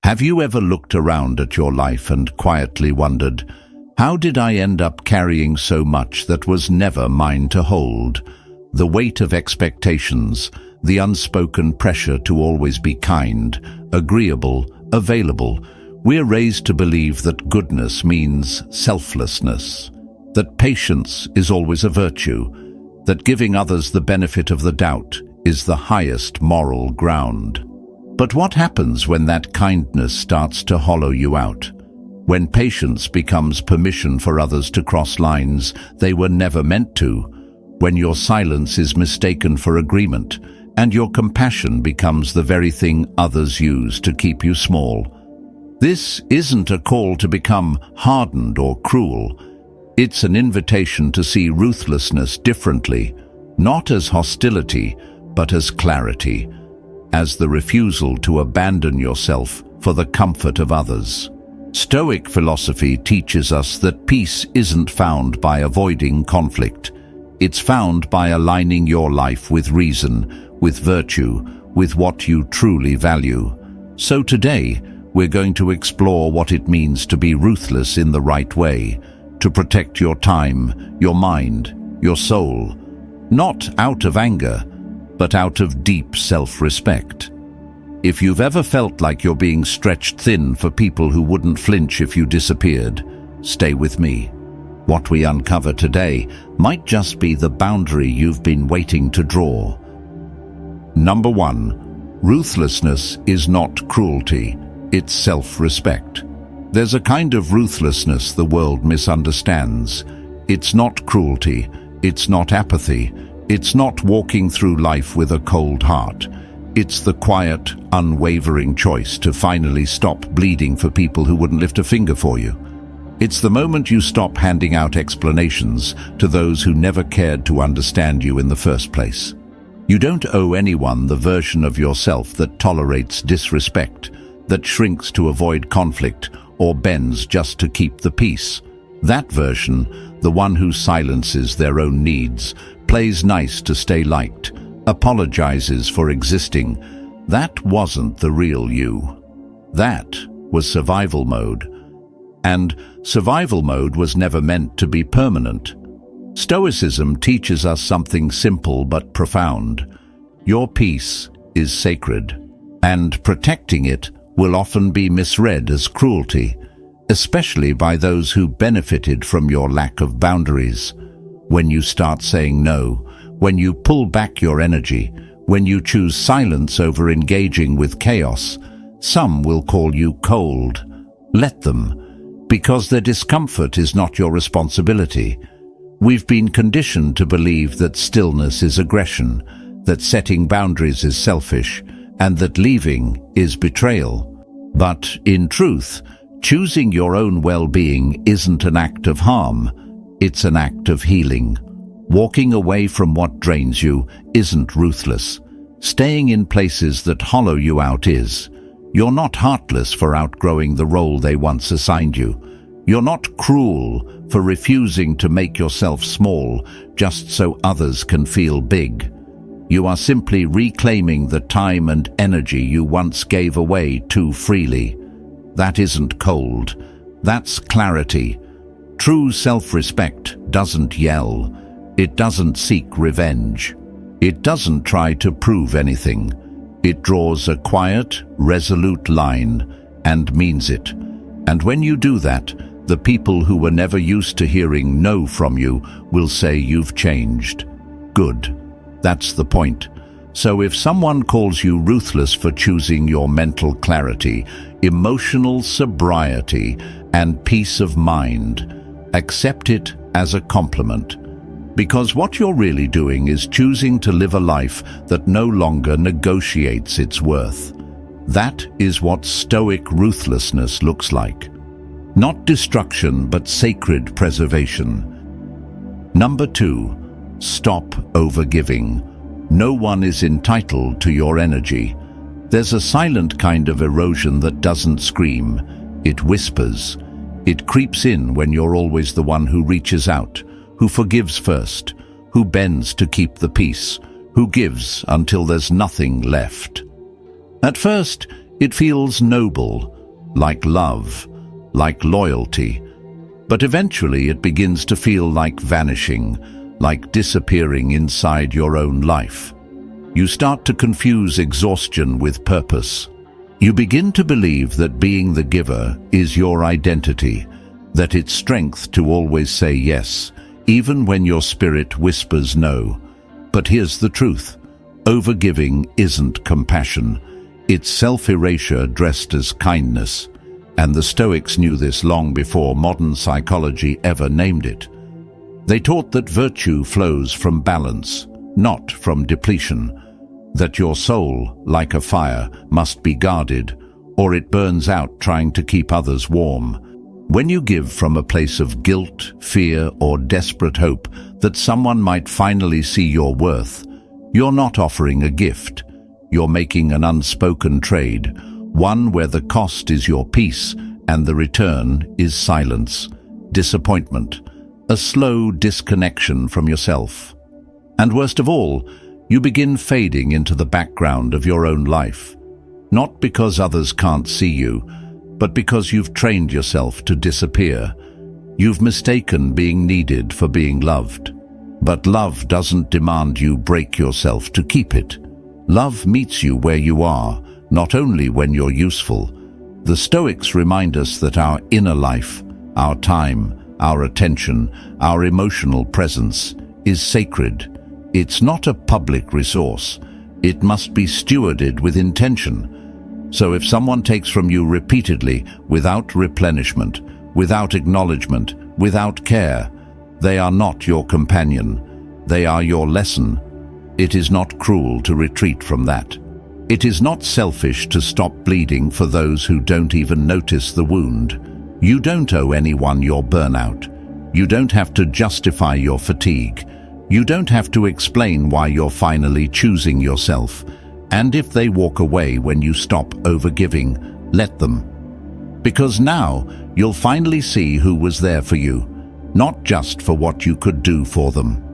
Have you ever looked around at your life and quietly wondered, how did I end up carrying so much that was never mine to hold? The weight of expectations, the unspoken pressure to always be kind, agreeable, available. We're raised to believe that goodness means selflessness, that patience is always a virtue, that giving others the benefit of the doubt is the highest moral ground. But what happens when that kindness starts to hollow you out? When patience becomes permission for others to cross lines they were never meant to? When your silence is mistaken for agreement, and your compassion becomes the very thing others use to keep you small? This isn't a call to become hardened or cruel. It's an invitation to see ruthlessness differently, not as hostility, but as clarity, as the refusal to abandon yourself for the comfort of others. Stoic philosophy teaches us that peace isn't found by avoiding conflict. It's found by aligning your life with reason, with virtue, with what you truly value. So today, we're going to explore what it means to be ruthless in the right way, to protect your time, your mind, your soul, not out of anger, but out of deep self-respect. If you've ever felt like you're being stretched thin for people who wouldn't flinch if you disappeared, stay with me. What we uncover today might just be the boundary you've been waiting to draw. Number 1, ruthlessness is not cruelty, it's self-respect. There's a kind of ruthlessness the world misunderstands. It's not cruelty, it's not apathy, it's not walking through life with a cold heart. It's the quiet, unwavering choice to finally stop bleeding for people who wouldn't lift a finger for you. It's the moment you stop handing out explanations to those who never cared to understand you in the first place. You don't owe anyone the version of yourself that tolerates disrespect, that shrinks to avoid conflict, or bends just to keep the peace. That version, the one who silences their own needs, plays nice to stay liked, apologizes for existing, that wasn't the real you. That was survival mode. And survival mode was never meant to be permanent. Stoicism teaches us something simple but profound. Your peace is sacred, and protecting it will often be misread as cruelty, especially by those who benefited from your lack of boundaries. When you start saying no, when you pull back your energy, when you choose silence over engaging with chaos, some will call you cold. Let them, because their discomfort is not your responsibility. We've been conditioned to believe that stillness is aggression, that setting boundaries is selfish, and that leaving is betrayal. But in truth, choosing your own well-being isn't an act of harm, it's an act of healing. Walking away from what drains you isn't ruthless. Staying in places that hollow you out is. You're not heartless for outgrowing the role they once assigned you. You're not cruel for refusing to make yourself small just so others can feel big. You are simply reclaiming the time and energy you once gave away too freely. That isn't cold. That's clarity. True self-respect doesn't yell. It doesn't seek revenge. It doesn't try to prove anything. It draws a quiet, resolute line and means it. And when you do that, the people who were never used to hearing no from you will say you've changed. Good. That's the point. So if someone calls you ruthless for choosing your mental clarity, emotional sobriety, and peace of mind, accept it as a compliment. Because what you're really doing is choosing to live a life that no longer negotiates its worth. That is what Stoic ruthlessness looks like. Not destruction, but sacred preservation. Number 2. Stop overgiving. No one is entitled to your energy. There's a silent kind of erosion that doesn't scream. It whispers. It creeps in when you're always the one who reaches out, who forgives first, who bends to keep the peace, who gives until there's nothing left. At first, it feels noble, like love, like loyalty. But eventually it begins to feel like vanishing, like disappearing inside your own life. You start to confuse exhaustion with purpose. You begin to believe that being the giver is your identity, that it's strength to always say yes, even when your spirit whispers no. But here's the truth. Overgiving isn't compassion. It's self-erasure dressed as kindness. And the Stoics knew this long before modern psychology ever named it. They taught that virtue flows from balance, not from depletion. That your soul, like a fire, must be guarded, or it burns out trying to keep others warm. When you give from a place of guilt, fear, or desperate hope that someone might finally see your worth, you're not offering a gift. You're making an unspoken trade, one where the cost is your peace and the return is silence, disappointment, a slow disconnection from yourself. And worst of all, you begin fading into the background of your own life, not because others can't see you, but because you've trained yourself to disappear. You've mistaken being needed for being loved. But love doesn't demand you break yourself to keep it. Love meets you where you are, not only when you're useful. The Stoics remind us that our inner life, our time, our attention, our emotional presence is sacred. It's not a public resource. It must be stewarded with intention. So if someone takes from you repeatedly, without replenishment, without acknowledgement, without care, they are not your companion. They are your lesson. It is not cruel to retreat from that. It is not selfish to stop bleeding for those who don't even notice the wound. You don't owe anyone your burnout. You don't have to justify your fatigue. You don't have to explain why you're finally choosing yourself. And if they walk away when you stop overgiving, let them. Because now you'll finally see who was there for you, not just for what you could do for them.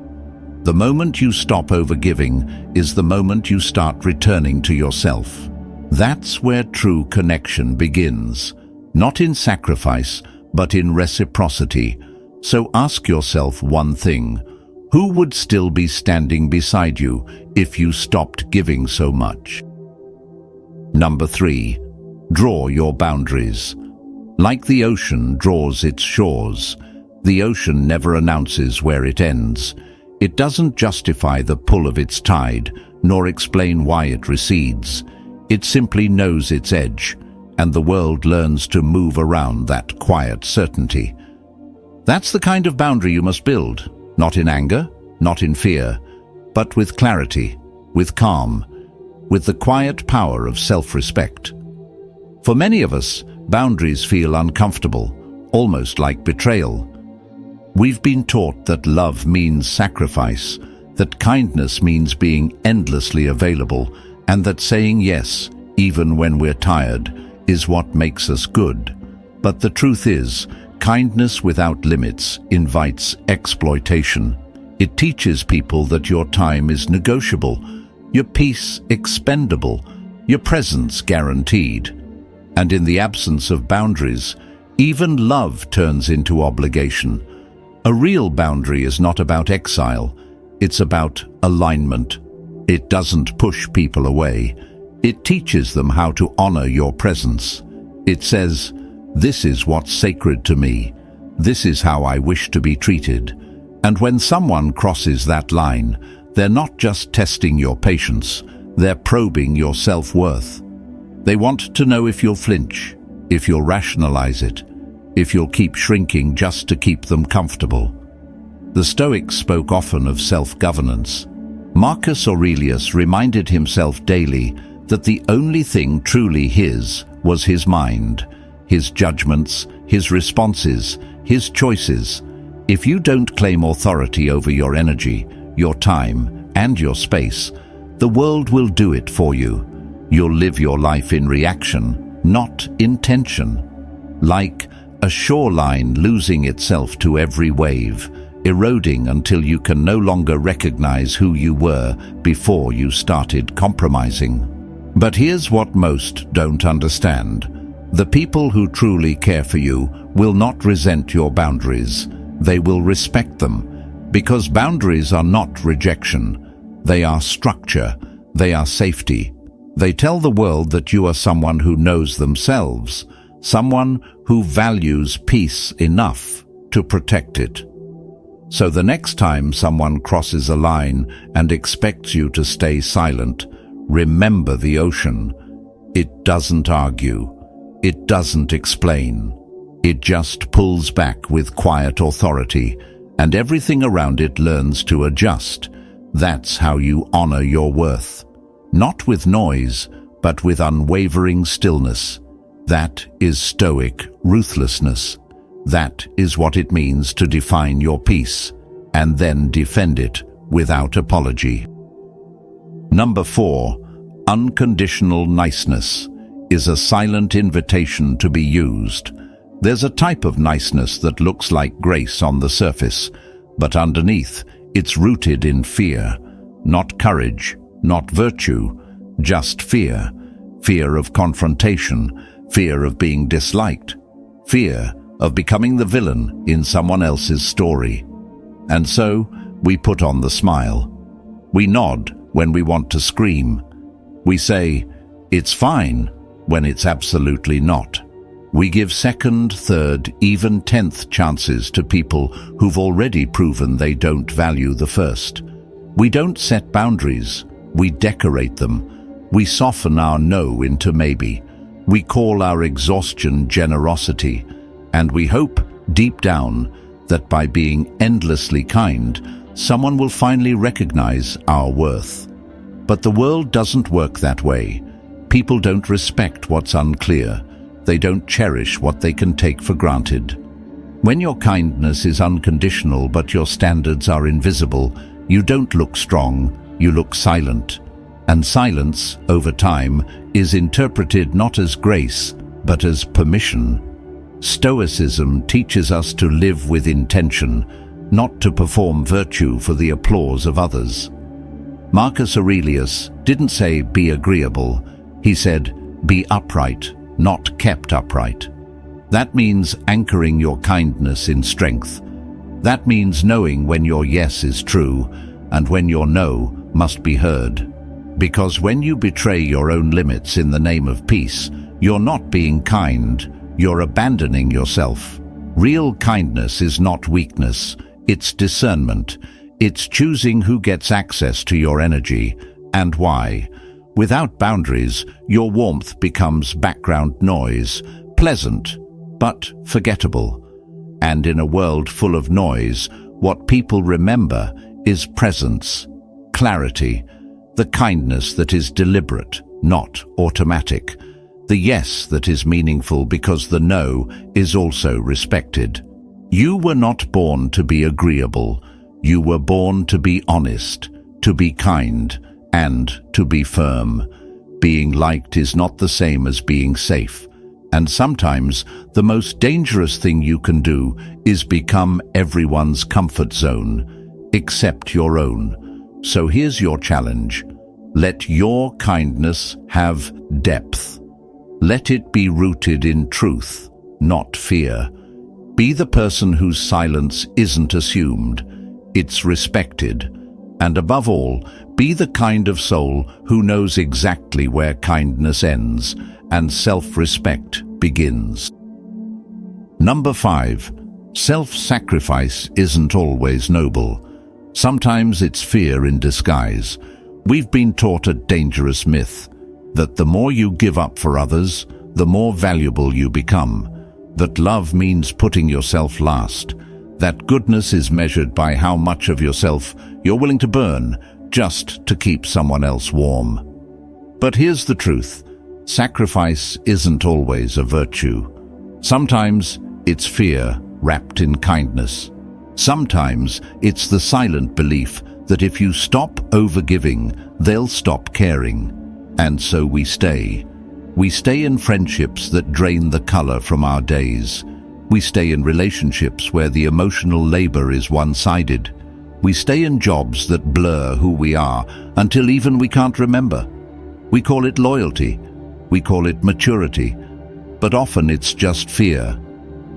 The moment you stop overgiving is the moment you start returning to yourself. That's where true connection begins, not in sacrifice, but in reciprocity. So ask yourself one thing. Who would still be standing beside you if you stopped giving so much? Number 3. Draw your boundaries. Like the ocean draws its shores, the ocean never announces where it ends. It doesn't justify the pull of its tide, nor explain why it recedes. It simply knows its edge, and the world learns to move around that quiet certainty. That's the kind of boundary you must build. Not in anger, not in fear, but with clarity, with calm, with the quiet power of self-respect. For many of us, boundaries feel uncomfortable, almost like betrayal. We've been taught that love means sacrifice, that kindness means being endlessly available, and that saying yes, even when we're tired, is what makes us good. But the truth is, kindness without limits invites exploitation. It teaches people that your time is negotiable, your peace expendable, your presence guaranteed. And in the absence of boundaries, even love turns into obligation. A real boundary is not about exile, it's about alignment. It doesn't push people away. It teaches them how to honor your presence. It says, "This is what's sacred to me. This is how I wish to be treated." And when someone crosses that line, they're not just testing your patience, they're probing your self-worth. They want to know if you'll flinch, if you'll rationalize it, if you'll keep shrinking just to keep them comfortable. The Stoics spoke often of self-governance. Marcus Aurelius reminded himself daily that the only thing truly his was his mind, his judgments, his responses, his choices. If you don't claim authority over your energy, your time, and your space, the world will do it for you. You'll live your life in reaction, not intention. Like a shoreline losing itself to every wave, eroding until you can no longer recognize who you were before you started compromising. But here's what most don't understand. The people who truly care for you will not resent your boundaries. They will respect them, because boundaries are not rejection. They are structure. They are safety. They tell the world that you are someone who knows themselves, someone who values peace enough to protect it. So the next time someone crosses a line and expects you to stay silent, remember the ocean. It doesn't argue. It doesn't explain. It just pulls back with quiet authority, and everything around it learns to adjust. That's how you honor your worth. Not with noise, but with unwavering stillness. That is Stoic ruthlessness. That is what it means to define your peace, and then defend it without apology. Number 4, unconditional niceness is a silent invitation to be used. There's a type of niceness that looks like grace on the surface, but underneath, it's rooted in fear. Not courage, not virtue, just fear. Fear of confrontation, fear of being disliked, fear of becoming the villain in someone else's story. And so, we put on the smile. We nod when we want to scream. We say, "It's fine," when it's absolutely not. We give second, third, even 10th chances to people who've already proven they don't value the first. We don't set boundaries, we decorate them. We soften our no into maybe. We call our exhaustion generosity, and we hope, deep down, that by being endlessly kind, someone will finally recognize our worth. But the world doesn't work that way. People don't respect what's unclear. They don't cherish what they can take for granted. When your kindness is unconditional but your standards are invisible, you don't look strong, you look silent. And silence, over time, is interpreted not as grace, but as permission. Stoicism teaches us to live with intention, not to perform virtue for the applause of others. Marcus Aurelius didn't say be agreeable, he said be upright, not kept upright. That means anchoring your kindness in strength. That means knowing when your yes is true and when your no must be heard. Because when you betray your own limits in the name of peace, you're not being kind, you're abandoning yourself. Real kindness is not weakness, it's discernment. It's choosing who gets access to your energy and why. Without boundaries, your warmth becomes background noise, pleasant, but forgettable. And in a world full of noise, what people remember is presence, clarity, the kindness that is deliberate, not automatic, the yes that is meaningful because the no is also respected. You were not born to be agreeable. You were born to be honest, to be kind, and to be firm. Being liked is not the same as being safe. And sometimes the most dangerous thing you can do is become everyone's comfort zone, except your own. So here's your challenge. Let your kindness have depth. Let it be rooted in truth, not fear. Be the person whose silence isn't assumed. It's respected. And above all, be the kind of soul who knows exactly where kindness ends and self-respect begins. Number 5. Self-sacrifice isn't always noble. Sometimes it's fear in disguise. We've been taught a dangerous myth, that the more you give up for others, the more valuable you become. That love means putting yourself last. That goodness is measured by how much of yourself you're willing to burn just to keep someone else warm. But here's the truth. Sacrifice isn't always a virtue. Sometimes it's fear wrapped in kindness. Sometimes it's the silent belief that if you stop overgiving, they'll stop caring. And so we stay. We stay in friendships that drain the color from our days. We stay in relationships where the emotional labor is one-sided. We stay in jobs that blur who we are until even we can't remember. We call it loyalty. We call it maturity. but often it's just fear.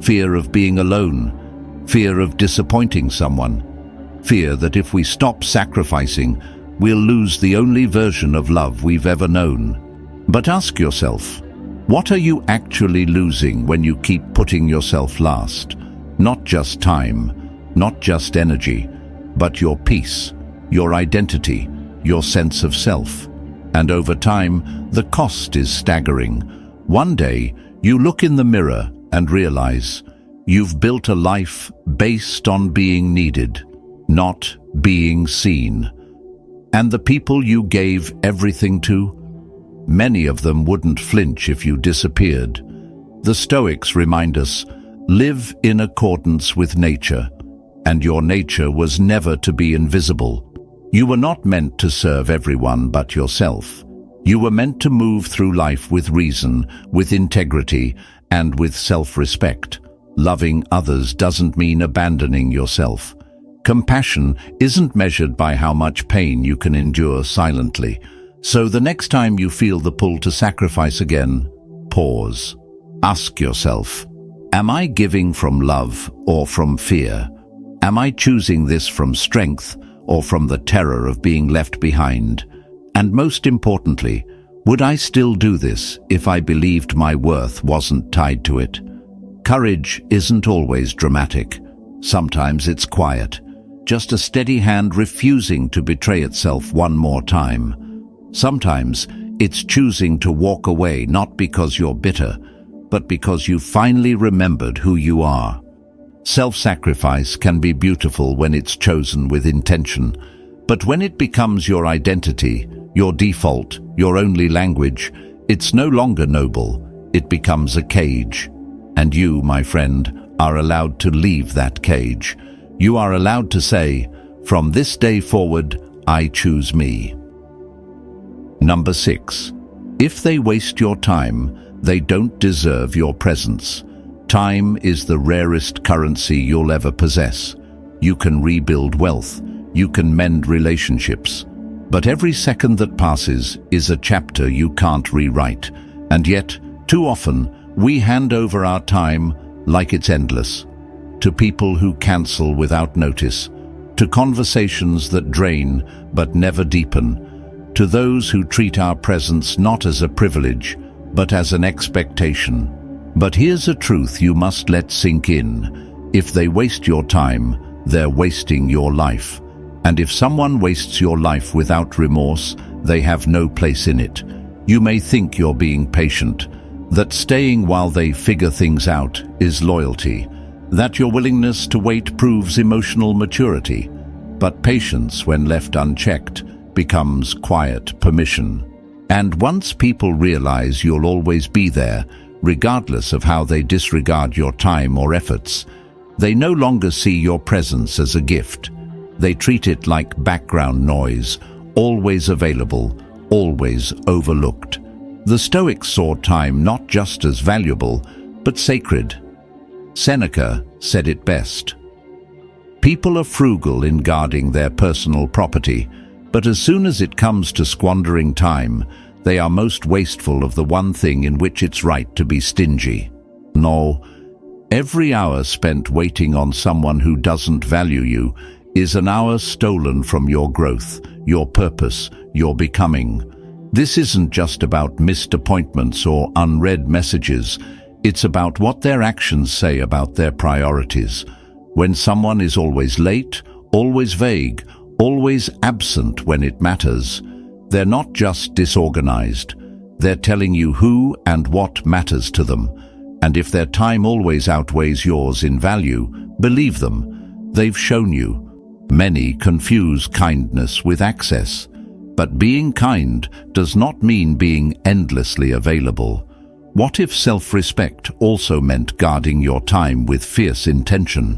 Fear of being alone, fear of disappointing someone, fear that if we stop sacrificing, we'll lose the only version of love we've ever known. But ask yourself, what are you actually losing when you keep putting yourself last? Not just time, not just energy, but your peace, your identity, your sense of self. And over time, the cost is staggering. One day, you look in the mirror and realize you've built a life based on being needed, not being seen. And the people you gave everything to, many of them wouldn't flinch if you disappeared. The Stoics remind us, live in accordance with nature, and your nature was never to be invisible. You were not meant to serve everyone but yourself. You were meant to move through life with reason, with integrity, and with self-respect. Loving others doesn't mean abandoning yourself. Compassion isn't measured by how much pain you can endure silently. So the next time you feel the pull to sacrifice again, pause. Ask yourself, am I giving from love or from fear? Am I choosing this from strength or from the terror of being left behind? And most importantly, would I still do this if I believed my worth wasn't tied to it? Courage isn't always dramatic. Sometimes it's quiet, just a steady hand refusing to betray itself one more time. Sometimes it's choosing to walk away not because you're bitter, but because you finally remembered who you are. Self-sacrifice can be beautiful when it's chosen with intention, but when it becomes your identity, your default, your only language, it's no longer noble. It becomes a cage. And you, my friend, are allowed to leave that cage. You are allowed to say, from this day forward, I choose me. Number 6. If they waste your time, they don't deserve your presence. Time is the rarest currency you'll ever possess. You can rebuild wealth. You can mend relationships. But every second that passes is a chapter you can't rewrite. And yet, too often, we hand over our time like it's endless. To people who cancel without notice. To conversations that drain but never deepen. To those who treat our presence not as a privilege, but as an expectation. But here's a truth you must let sink in. If they waste your time, they're wasting your life. And if someone wastes your life without remorse, they have no place in it. You may think you're being patient, that staying while they figure things out is loyalty, that your willingness to wait proves emotional maturity. But patience, when left unchecked, becomes quiet permission. And once people realize you'll always be there, regardless of how they disregard your time or efforts, they no longer see your presence as a gift. They treat it like background noise, always available, always overlooked. The Stoics saw time not just as valuable, but sacred. Seneca said it best. People are frugal in guarding their personal property, but as soon as it comes to squandering time, they are most wasteful of the one thing in which it's right to be stingy. No, every hour spent waiting on someone who doesn't value you is an hour stolen from your growth, your purpose, your becoming. This isn't just about missed appointments or unread messages. It's about what their actions say about their priorities. When someone is always late, always vague, always absent when it matters, they're not just disorganized. They're telling you who and what matters to them. And if their time always outweighs yours in value, believe them. They've shown you. Many confuse kindness with access. But being kind does not mean being endlessly available. What if self-respect also meant guarding your time with fierce intention?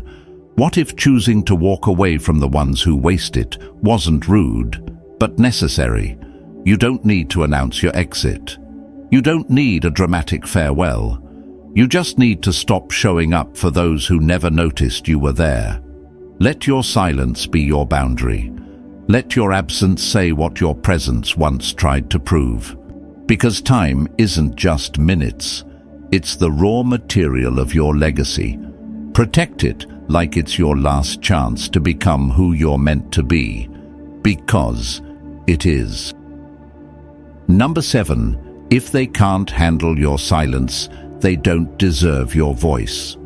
What if choosing to walk away from the ones who waste it wasn't rude, but necessary? You don't need to announce your exit. You don't need a dramatic farewell. You just need to stop showing up for those who never noticed you were there. Let your silence be your boundary. Let your absence say what your presence once tried to prove. Because time isn't just minutes. It's the raw material of your legacy. Protect it like it's your last chance to become who you're meant to be, because it is. Number 7, if they can't handle your silence, they don't deserve your voice.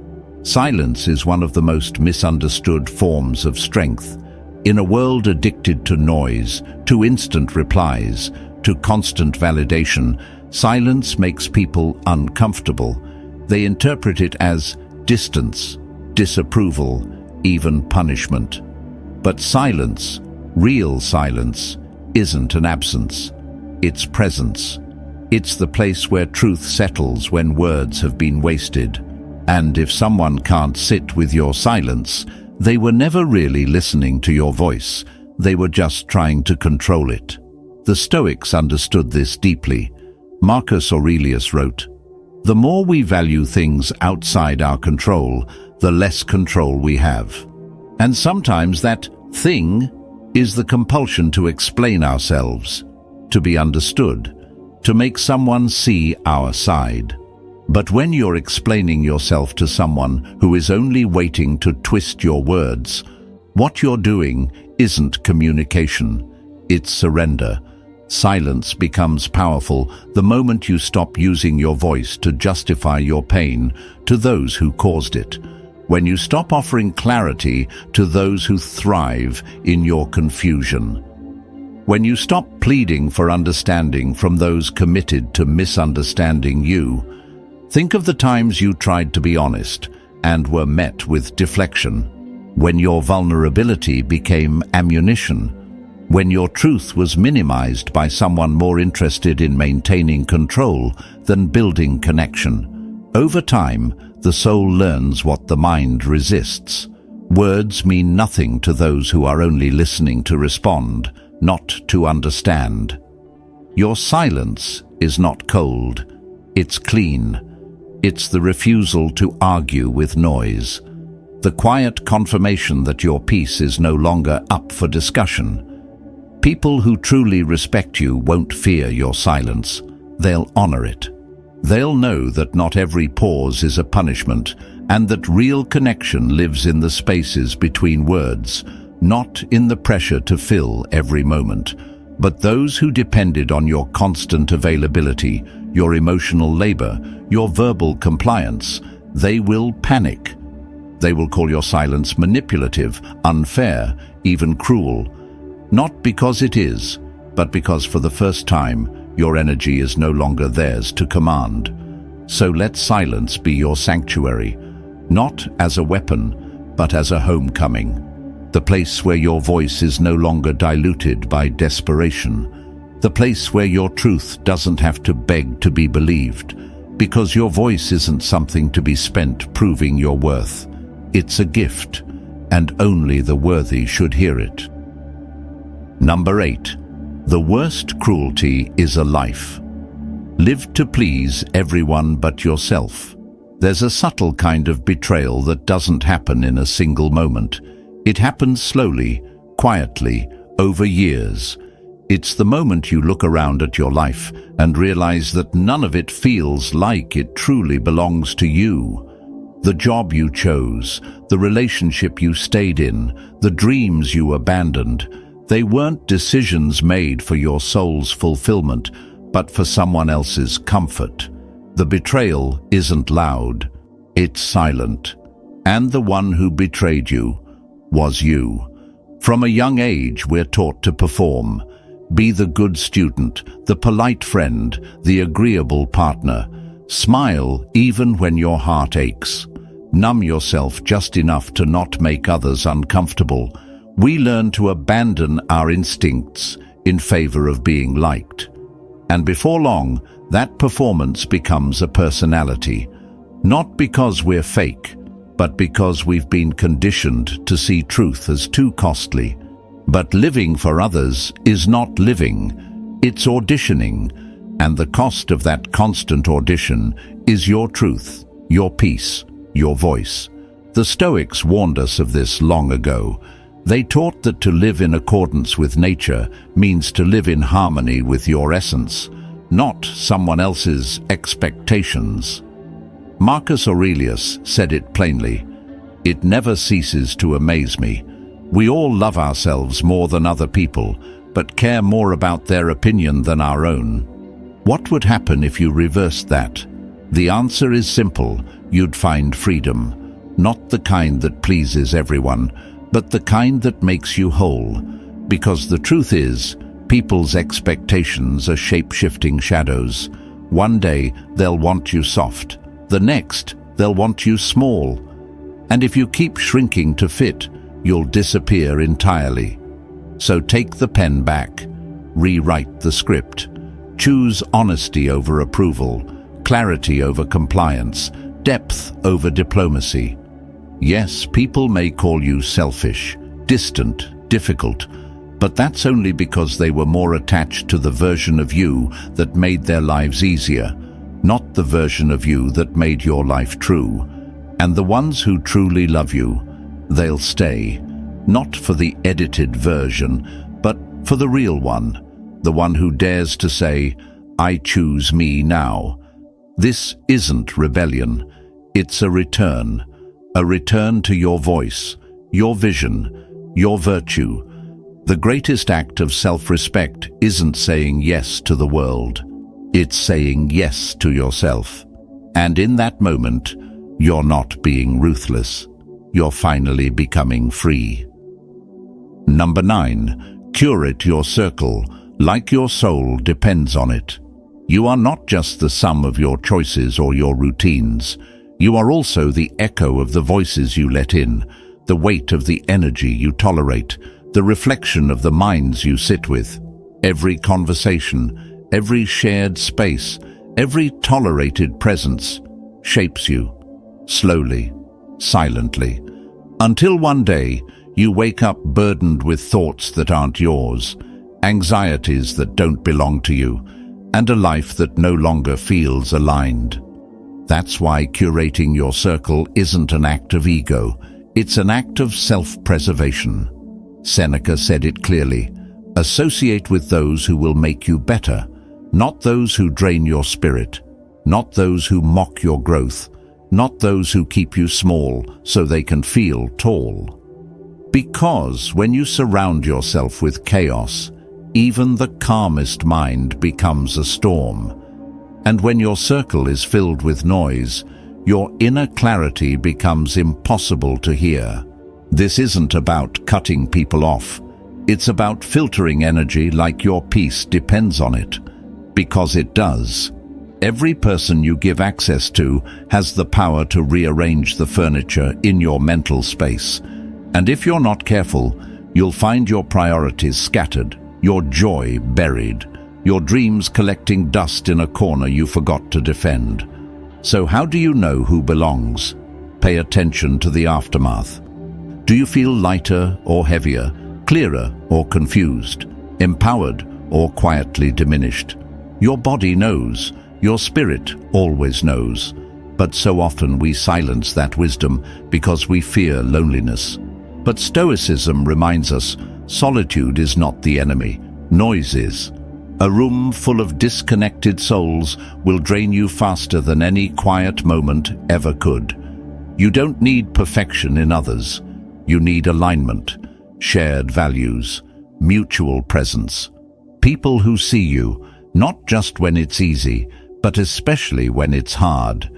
Silence is one of the most misunderstood forms of strength. In a world addicted to noise, to instant replies, to constant validation, silence makes people uncomfortable. They interpret it as distance, disapproval, even punishment. But silence, real silence, isn't an absence. It's presence. It's the place where truth settles when words have been wasted. And if someone can't sit with your silence, they were never really listening to your voice. They were just trying to control it. The Stoics understood this deeply. Marcus Aurelius wrote, "The more we value things outside our control, the less control we have." And sometimes that thing is the compulsion to explain ourselves, to be understood, to make someone see our side. But when you're explaining yourself to someone who is only waiting to twist your words, what you're doing isn't communication, it's surrender. Silence becomes powerful the moment you stop using your voice to justify your pain to those who caused it. When you stop offering clarity to those who thrive in your confusion. When you stop pleading for understanding from those committed to misunderstanding you. Think of the times you tried to be honest and were met with deflection. When your vulnerability became ammunition. When your truth was minimized by someone more interested in maintaining control than building connection. Over time, the soul learns what the mind resists. Words mean nothing to those who are only listening to respond, not to understand. Your silence is not cold. It's clean. It's the refusal to argue with noise. The quiet confirmation that your peace is no longer up for discussion. People who truly respect you won't fear your silence. They'll honor it. They'll know that not every pause is a punishment, and that real connection lives in the spaces between words, not in the pressure to fill every moment. But those who depended on your constant availability, your emotional labor, your verbal compliance, they will panic. They will call your silence manipulative, unfair, even cruel. Not because it is, but because for the first time, your energy is no longer theirs to command. So let silence be your sanctuary, not as a weapon, but as a homecoming. The place where your voice is no longer diluted by desperation. The place where your truth doesn't have to beg to be believed, because your voice isn't something to be spent proving your worth. It's a gift, and only the worthy should hear it. Number 8. The worst cruelty is a life. Live to please everyone but yourself. There's a subtle kind of betrayal that doesn't happen in a single moment. It happens slowly, quietly, over years. It's the moment you look around at your life and realize that none of it feels like it truly belongs to you. The job you chose, the relationship you stayed in, the dreams you abandoned, they weren't decisions made for your soul's fulfillment, but for someone else's comfort. The betrayal isn't loud, it's silent. And the one who betrayed you was you. From a young age, we're taught to perform. Be the good student, the polite friend, the agreeable partner. Smile even when your heart aches. Numb yourself just enough to not make others uncomfortable. We learn to abandon our instincts in favor of being liked. And before long, that performance becomes a personality. Not because we're fake, but because we've been conditioned to see truth as too costly. But living for others is not living, it's auditioning. And the cost of that constant audition is your truth, your peace, your voice. The Stoics warned us of this long ago. They taught that to live in accordance with nature means to live in harmony with your essence, not someone else's expectations. Marcus Aurelius said it plainly, "It never ceases to amaze me. We all love ourselves more than other people, but care more about their opinion than our own." What would happen if you reversed that? The answer is simple. You'd find freedom. Not the kind that pleases everyone, but the kind that makes you whole. Because the truth is, people's expectations are shape-shifting shadows. One day, they'll want you soft. The next, they'll want you small. And if you keep shrinking to fit, you'll disappear entirely. So take the pen back. Rewrite the script. Choose honesty over approval, clarity over compliance, depth over diplomacy. Yes, people may call you selfish, distant, difficult, but that's only because they were more attached to the version of you that made their lives easier, not the version of you that made your life true. And the ones who truly love you, they'll stay, not for the edited version, but for the real one, the one who dares to say, "I choose me now." This isn't rebellion, it's a return to your voice, your vision, your virtue. The greatest act of self-respect isn't saying yes to the world, it's saying yes to yourself. And in that moment, you're not being ruthless, you're finally becoming free. Number 9, curate your circle, like your soul depends on it. You are not just the sum of your choices or your routines. You are also the echo of the voices you let in, the weight of the energy you tolerate, the reflection of the minds you sit with. Every conversation, every shared space, every tolerated presence shapes you, slowly, silently, until one day you wake up burdened with thoughts that aren't yours, anxieties that don't belong to you, and a life that no longer feels aligned. That's why curating your circle isn't an act of ego, it's an act of self-preservation. Seneca said it clearly, "Associate with those who will make you better, not those who drain your spirit, not those who mock your growth, not those who keep you small so they can feel tall." Because when you surround yourself with chaos, even the calmest mind becomes a storm. And when your circle is filled with noise, your inner clarity becomes impossible to hear. This isn't about cutting people off. It's about filtering energy like your peace depends on it. Because it does. Every person you give access to has the power to rearrange the furniture in your mental space. And if you're not careful, you'll find your priorities scattered, your joy buried, your dreams collecting dust in a corner you forgot to defend. So how do you know who belongs? Pay attention to the aftermath. Do you feel lighter or heavier, clearer or confused, empowered or quietly diminished? Your body knows, your spirit always knows. But so often we silence that wisdom because we fear loneliness. But Stoicism reminds us, solitude is not the enemy, noise is. A room full of disconnected souls will drain you faster than any quiet moment ever could. You don't need perfection in others. You need alignment, shared values, mutual presence. People who see you, not just when it's easy, but especially when it's hard.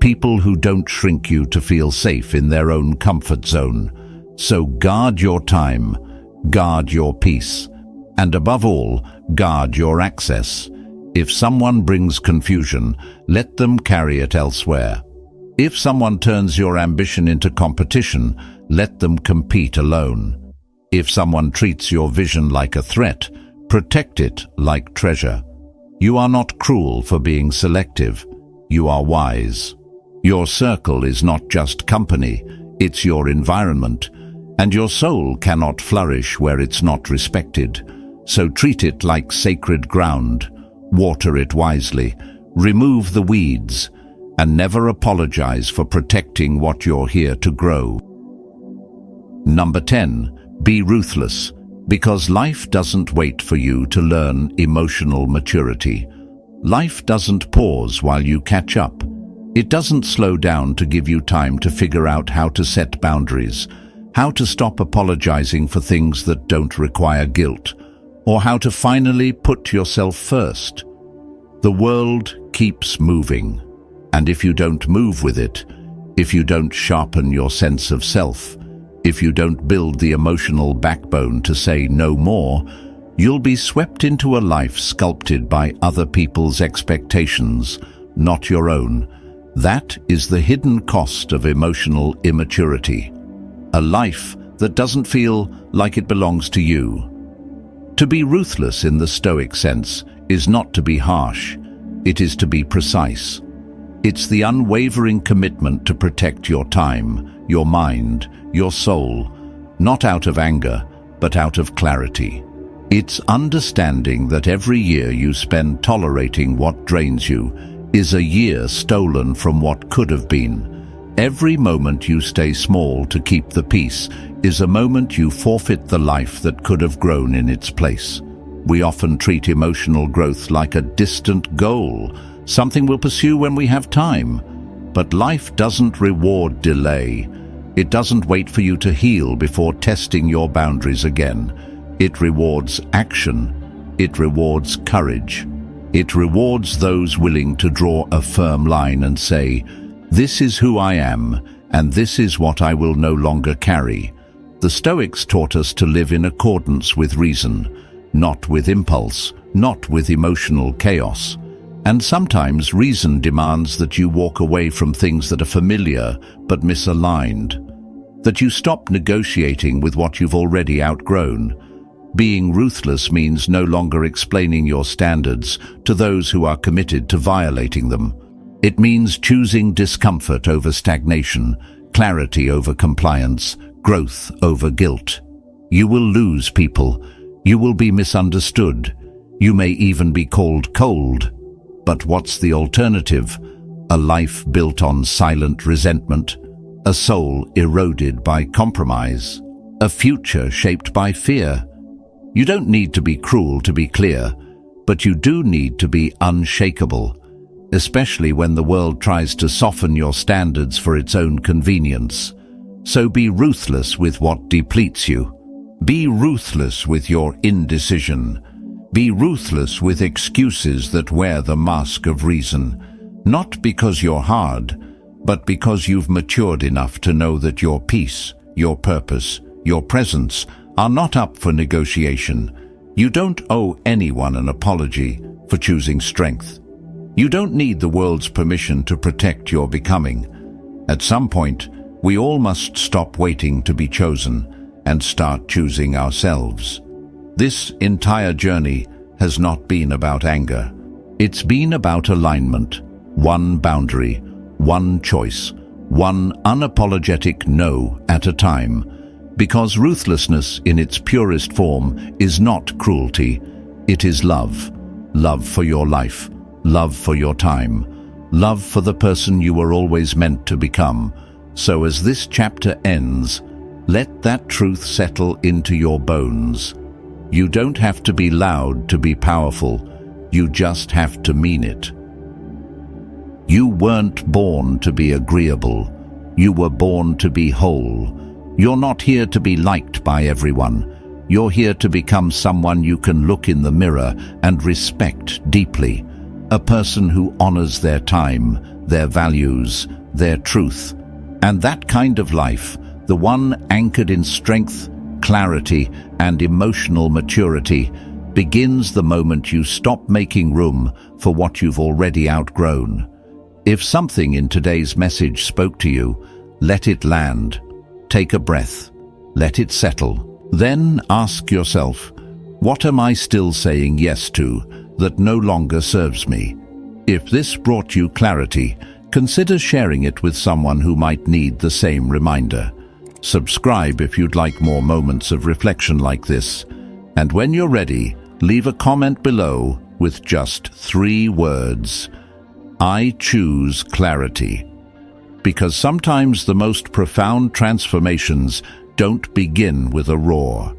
People who don't shrink you to feel safe in their own comfort zone. So guard your time, guard your peace, and above all, guard your access. If someone brings confusion, let them carry it elsewhere. If someone turns your ambition into competition, let them compete alone. If someone treats your vision like a threat, protect it like treasure. You are not cruel for being selective. You are wise. Your circle is not just company, it's your environment, and your soul cannot flourish where it's not respected. So treat it like sacred ground, water it wisely, remove the weeds, and never apologize for protecting what you're here to grow. Number 10, be ruthless, because life doesn't wait for you to learn emotional maturity. Life doesn't pause while you catch up. It doesn't slow down to give you time to figure out how to set boundaries, how to stop apologizing for things that don't require guilt, or how to finally put yourself first. The world keeps moving, and if you don't move with it, if you don't sharpen your sense of self, if you don't build the emotional backbone to say no more, you'll be swept into a life sculpted by other people's expectations, not your own. That is the hidden cost of emotional immaturity. A life that doesn't feel like it belongs to you. To be ruthless in the Stoic sense is not to be harsh, it is to be precise. It's the unwavering commitment to protect your time, your mind, your soul, not out of anger, but out of clarity. It's understanding that every year you spend tolerating what drains you is a year stolen from what could have been. Every moment you stay small to keep the peace is a moment you forfeit the life that could have grown in its place. We often treat emotional growth like a distant goal, something we'll pursue when we have time. But life doesn't reward delay. It doesn't wait for you to heal before testing your boundaries again. It rewards action. It rewards courage. It rewards those willing to draw a firm line and say, "This is who I am, and this is what I will no longer carry." The Stoics taught us to live in accordance with reason, not with impulse, not with emotional chaos. And sometimes reason demands that you walk away from things that are familiar but misaligned, that you stop negotiating with what you've already outgrown. Being ruthless means no longer explaining your standards to those who are committed to violating them. It means choosing discomfort over stagnation, clarity over compliance, growth over guilt. You will lose people. You will be misunderstood. You may even be called cold. But what's the alternative? A life built on silent resentment, a soul eroded by compromise, a future shaped by fear. You don't need to be cruel to be clear, but you do need to be unshakable, especially when the world tries to soften your standards for its own convenience. So be ruthless with what depletes you. Be ruthless with your indecision. Be ruthless with excuses that wear the mask of reason, not because you're hard, but because you've matured enough to know that your peace, your purpose, your presence are not up for negotiation. You don't owe anyone an apology for choosing strength. You don't need the world's permission to protect your becoming. At some point, we all must stop waiting to be chosen and start choosing ourselves. This entire journey has not been about anger. It's been about alignment, one boundary, one choice, one unapologetic no at a time. Because ruthlessness in its purest form is not cruelty, it is love. Love for your life, love for your time, love for the person you were always meant to become. So as this chapter ends, let that truth settle into your bones. You don't have to be loud to be powerful, you just have to mean it. You weren't born to be agreeable, you were born to be whole. You're not here to be liked by everyone. You're here to become someone you can look in the mirror and respect deeply. A person who honors their time, their values, their truth. And that kind of life, the one anchored in strength, clarity, and emotional maturity, begins the moment you stop making room for what you've already outgrown. If something in today's message spoke to you, let it land. Take a breath. Let it settle. Then ask yourself, what am I still saying yes to that no longer serves me? If this brought you clarity, consider sharing it with someone who might need the same reminder. Subscribe if you'd like more moments of reflection like this. And when you're ready, leave a comment below with just 3 words. I choose clarity. Because sometimes the most profound transformations don't begin with a roar.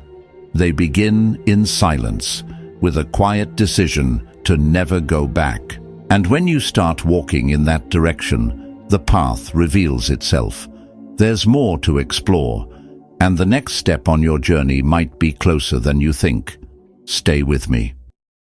They begin in silence, with a quiet decision to never go back. And when you start walking in that direction, the path reveals itself. There's more to explore, and the next step on your journey might be closer than you think. Stay with me.